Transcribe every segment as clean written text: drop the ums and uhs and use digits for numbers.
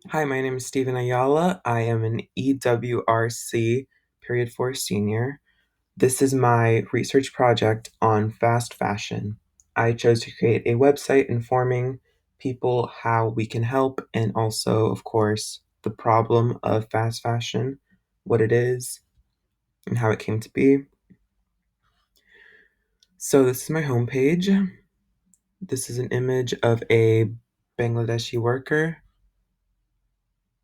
Hi, my name is Stephen Ayala. I am an EWRC Period 4 senior. This is my research project on fast fashion. I chose to create a website informing people how we can help and also, of course, the problem of fast fashion, what it is, and how it came to be. So, this is my homepage. This is an image of a Bangladeshi worker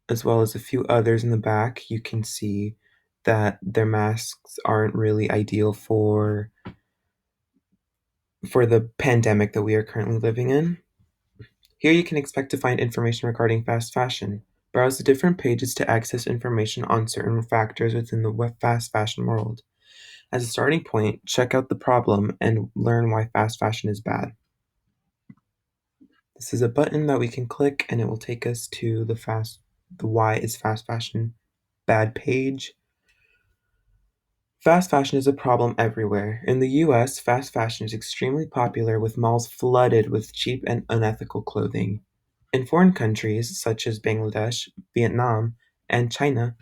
as well as a few others in the back. You can see that their masks aren't really ideal for the pandemic that we are currently living in. Here you can expect to find information regarding fast fashion. Browse the different pages to access information on certain factors within the fast fashion world. As a starting point, check out the problem and learn why fast fashion is bad. This is a button that we can click and it will take us to the why is fast fashion bad page. Fast fashion is a problem everywhere. In the US, fast fashion is extremely popular with malls flooded with cheap and unethical clothing. In foreign countries such as Bangladesh, Vietnam, and China,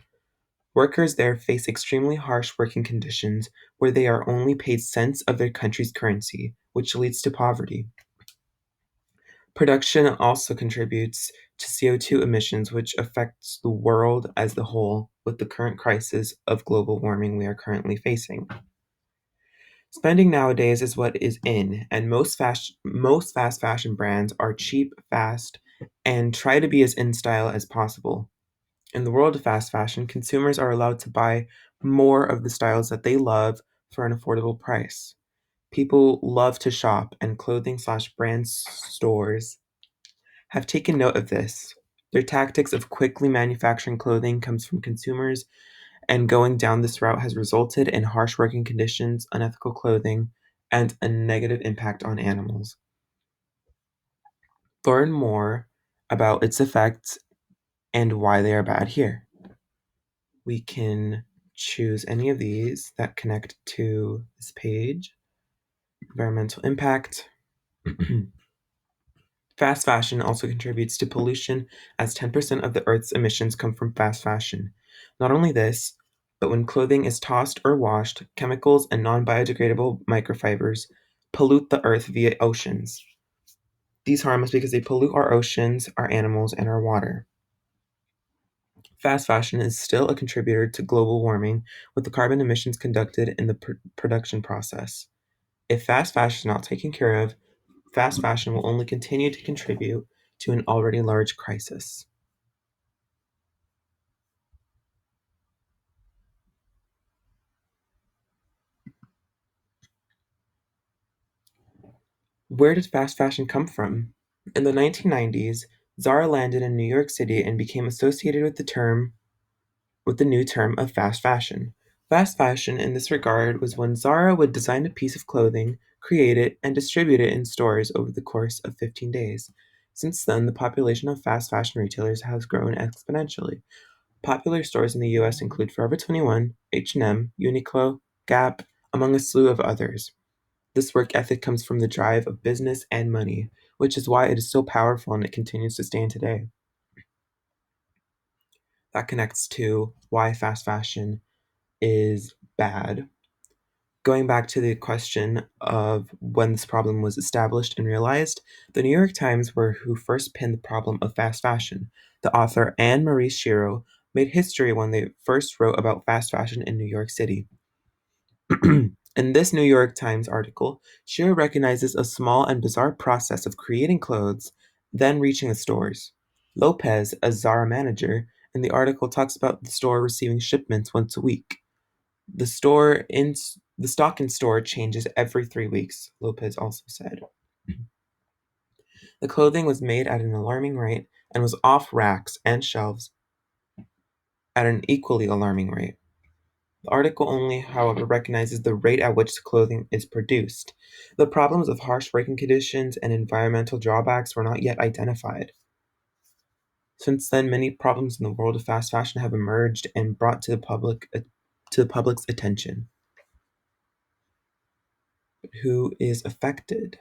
workers there face extremely harsh working conditions where they are only paid cents of their country's currency, which leads to poverty. Production also contributes to CO2 emissions, which affects the world as a whole with the current crisis of global warming we are currently facing. Spending nowadays is what is in, and most fast fashion brands are cheap, fast, and try to be as in style as possible. In the world of fast fashion, consumers are allowed to buy more of the styles that they love for an affordable price. People love to shop, and clothing/brand stores have taken note of this. Their tactics of quickly manufacturing clothing comes from consumers, and going down this route has resulted in harsh working conditions, unethical clothing, and a negative impact on animals. Learn more about its effects and why they are bad here. We can choose any of these that connect to this page. Environmental impact. Fast fashion also contributes to pollution as 10% of the Earth's emissions come from fast fashion. Not only this, but when clothing is tossed or washed, chemicals and non biodegradable microfibers pollute the Earth via oceans. These harm us because they pollute our oceans, our animals, and our water. Fast fashion is still a contributor to global warming with the carbon emissions conducted in the production process. If fast fashion is not taken care of, fast fashion will only continue to contribute to an already large crisis. Where did fast fashion come from? In the 1990s, Zara landed in New York City and became associated with the new term of fast fashion. Fast fashion in this regard was when Zara would design a piece of clothing, create it, and distribute it in stores over the course of 15 days. Since then, the population of fast fashion retailers has grown exponentially. Popular stores in the US include Forever 21, H&M, Uniqlo, Gap, among a slew of others. This work ethic comes from the drive of business and money, which is why it is so powerful and it continues to stand today. That connects to why fast fashion is bad. Going back to the question of when this problem was established and realized, the New York Times were who first pinned the problem of fast fashion. The author Anne Marie Shiro made history when they first wrote about fast fashion in New York City. In this New York Times article, Shiro recognizes a small and bizarre process of creating clothes, then reaching the stores. Lopez, a Zara manager, in the article talks about the store receiving shipments once a week. The store in the stock in store changes every 3 weeks, Lopez also said. The clothing was made at an alarming rate and was off racks and shelves at an equally alarming rate. The article only, however, recognizes the rate at which the clothing is produced. The problems of harsh working conditions and environmental drawbacks were not yet identified. Since then, many problems in the world of fast fashion have emerged and brought to the public's attention. Who is affected?